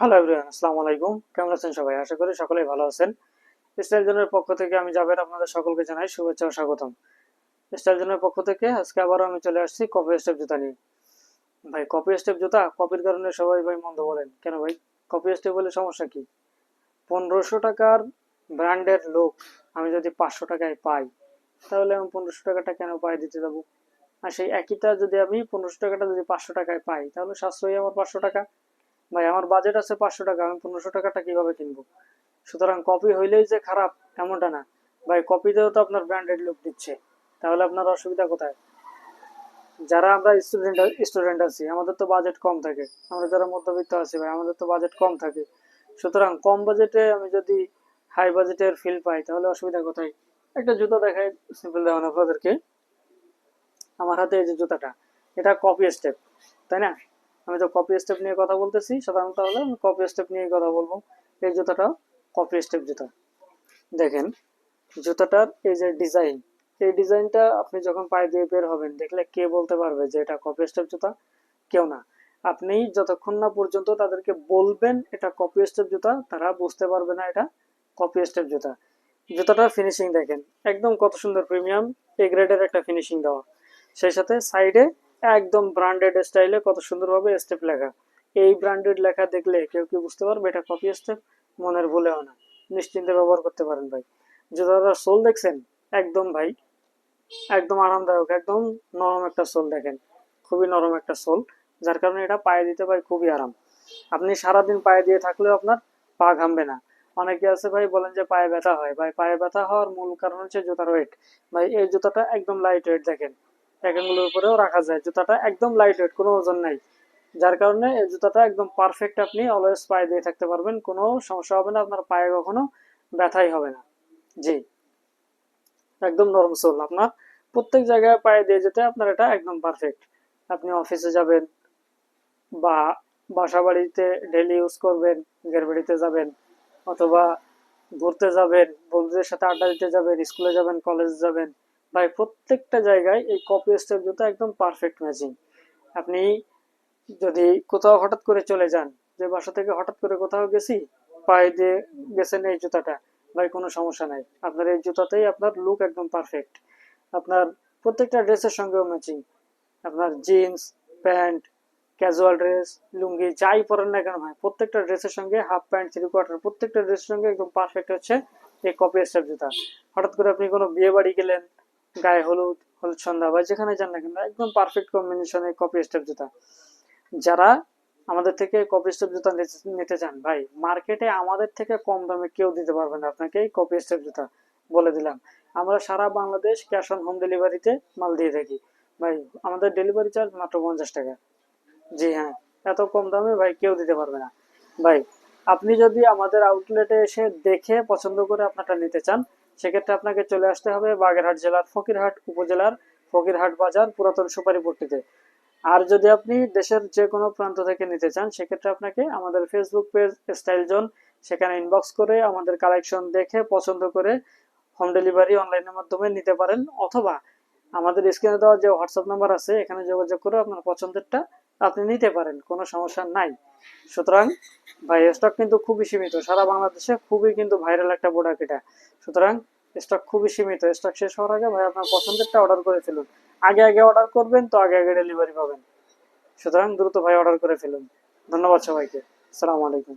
Hello everyone, আসসালামু আলাইকুম। কেমন আছেন সবাই? আশা করি সকলেই ভালো আছেন। স্টাইল জোনের পক্ষ থেকে আমি জাবের আপনাদের সকলকে জানাই শুভেচ্ছা ও স্বাগতম। স্টাইল জোনের পক্ষ থেকে আজকে আবারও আমি চলে আসছি কপি স্টেপ জুতা নিয়ে। ভাই কপি স্টেপ জুতা কপির কারণে সবাই ভাই মন্দ বলেন কেন ভাই? কপি স্টেপ বলে সমস্যা কি? 1500 টাকার ব্র্যান্ডের লোক আমি যদি 500 টাকায় পাই, তাহলে আমি 1500 টাকাটা কেন পায়ে দিতে যাবো? আর সেই একইটা যদি আমি 1500 টাকাটা যদি 500 টাকায় পাই, তাহলে সাশ্রয়ী আমার 500 টাকা। ভাই আমার বাজেট আছে 500 টাকা, আমি 1500 টাকাটা কিভাবে কিনবো? সুতরাং কপি হইলেই যে খারাপ এমনটা না ভাই, কপিতেও তো আপনার ব্র্যান্ডেড লুক দিচ্ছে, তাহলে আপনার অসুবিধা কোথায়? যারা আমরা স্টুডেন্ট আছি, আমাদের তো বাজেট কম থাকে। আমরা যারা মধ্যবিত্ত আছি ভাই, আমাদের তো বাজেট কম থাকে। সুতরাং কম বাজেটে আমি যদি হাই বাজেটের ফিল পাই, তাহলে অসুবিধা কোথায়? একটা জুতো দেখাই সিম্পল, দেখুন আপনাদেরকে। আমার হাতে এই যে জুতাটা, এটা কপি স্টেপ, তাই না? আমি তো কপি স্টেপ নিয়ে কথা বলতেছি সাধারণত, তাহলে আমি কপি স্টেপ নিয়ে কথা বলবো। এই জুতাটাও কপি স্টেপ জুতা। দেখেন জুতাটার এই যে ডিজাইন, এই ডিজাইনটা আপনি যখন পায়ে দিয়ে বের হবেন, দেখলে কে বলতে পারবে যে এটা কপি স্টেপ জুতা? কেউ না। আপনি যতক্ষণ না পর্যন্ত তাদেরকে বলবেন এটা কপি স্টেপ জুতা, তারা বুঝতে পারবে না এটা কপি স্টেপ জুতা। জুতাটার ফিনিশিং দেখেন, একদম কত সুন্দর প্রিমিয়াম এ গ্রেডের একটা ফিনিশিং দেওয়া। সেই সাথে সাইডে একদম ব্র্যান্ডেড স্টাইলে কত সুন্দরভাবে স্টেপ লেখা। এই ব্র্যান্ডেড লেখা দেখলে কেউ কি বুঝতে পারবে এটা কপি স্টেপ? মনের ভুলেও না। নিশ্চিন্তে ব্যবহার করতে পারেন ভাই। জুতাটার সোল দেখছেন? একদম ভাই, একদম আরামদায়ক, একদম নরম একটা সোল দেখেন। খুবই নরম একটা সোল, যার কারণে এটা পায়ে দিতে ভাই খুবই আরাম। আপনি সারাদিন পায়ে দিয়ে থাকলেও আপনার পা ঘামবে না। অনেকে আছে ভাই বলেন যে পায়ে ব্যথা হয়, ভাই পায়ে ব্যথা হওয়ার মূল কারণ হচ্ছে জুতার ওয়েট। ভাই এই জুতাটা একদম লাইট ওয়েট দেখেন, এক আঙ্গুলের উপরেও রাখা যায়। জুতাটা একদম লাইট ওয়েট, কোনো ওজন নাই। যার কারণে এই জুতাটা একদম পারফেক্ট, আপনি অলওয়েজ পায়ে দিয়ে থাকতে পারবেন, কোনো সমস্যা হবে না, আপনার পায়ে কখনো ব্যথাই হবে না। জি, একদম নরম সোল, আপনার প্রত্যেক জায়গায় পায়ে দিয়ে যেতে আপনার এটা একদম পারফেক্ট। আপনি অফিসে যাবেন বা বাসা বাড়িতে ডেলি ইউজ করবেন, নিজের বাড়িতে যাবেন, অথবা ঘুরতে যাবেন, বন্ধুদের সাথে আড্ডা দিতে যাবেন, স্কুলে যাবেন, কলেজে যাবেন, ভাই প্রত্যেকটা জায়গায় এই কপি স্টেপ জুতা একদম পারফেক্ট ম্যাচিং। আপনি যদি কোথাও হঠাৎ করে চলে যান, যে বাসা থেকে হঠাৎ করে কোথাও গেছি, পায়ে দিয়ে গেছেন এই জুতাটা, ভাই কোনো সমস্যা নাই, আপনার এই জুতাতেই আপনার লুক একদম পারফেক্ট। আপনার প্রত্যেকটা ড্রেসের সঙ্গেও ম্যাচিং। আপনার জিন্স, প্যান্ট, ক্যাজুয়াল ড্রেস, লুঙ্গি যাই পরেন না কেন ভাই, প্রত্যেকটা ড্রেসের সঙ্গে হাফ প্যান্ট, থ্রি কোয়ার্টার, প্রত্যেকটা ড্রেসের সঙ্গে একদম পারফেক্ট হচ্ছে এই কপি স্টেপ জুতা। হঠাৎ করে আপনি কোনো বিয়ে বাড়ি গেলেন, গায়ে হলুদ, হলুদ সন্ধ্যা বা যেখানে যান না কেন, একদম পারফেক্ট কম্বিনেশন এই কপি স্টেপ জুতা। যারা আমাদের থেকে কপি স্টেপ জুতা নিতে চান ভাই, মার্কেটে আমাদের থেকে কম দামে কেউ দিতে পারবে না আপনাকে এই কপি স্টেপ জুতা, বলে দিলাম। আমরা সারা বাংলাদেশ ক্যাশ অন হোম ডেলিভারিতে মাল দিয়ে থাকি ভাই। আমাদের ডেলিভারি চার্জ মাত্র 50 টাকা। জি হ্যাঁ, এত কম দামে ভাই কেউ দিতে পারবে না ভাই। আপনি যদি আমাদের আউটলেটে এসে দেখে পছন্দ করে আপনারটা নিতে চান, সেক্ষেত্রে আপনাকে চলে আসতে হবে বাগেরহাট জেলার ফকিরহাট উপজেলার ফকিরহাট বাজার, পুরাতন সুপারিপট্টিতে। আর যদি আপনি দেশের যে কোনো প্রান্ত থেকে নিতে চান, সেক্ষেত্রে আপনাকে আমাদের ফেসবুক পেজ স্টাইল জোন, সেখানে ইনবক্স করে আমাদের কালেকশন দেখে পছন্দ করে হোম ডেলিভারি অনলাইনের মাধ্যমে নিতে পারেন, অথবা আমাদের স্ক্রিনে দেওয়া যে হোয়াটসঅ্যাপ নাম্বার আছে, এখানে যোগাযোগ করে আপনার পছন্দেরটা আপনি নিতে পারেন, কোনো সমস্যা নাই। সুতরাং ভাই স্টক কিন্তু খুবই সীমিত, সারা বাংলাদেশে খুবই কিন্তু ভাইরাল একটা প্রোডাক্ট এটা। সুতরাং স্টক খুবই সীমিত, স্টক শেষ হওয়ার আগে ভাই আপনার পছন্দেরটা অর্ডার করে ফেলুন। আগে আগে অর্ডার করবেন তো আগে আগে ডেলিভারি পাবেন। সুতরাং দ্রুত ভাই অর্ডার করে ফেলুন। ধন্যবাদ সবাইকে। আসসালামু আলাইকুম।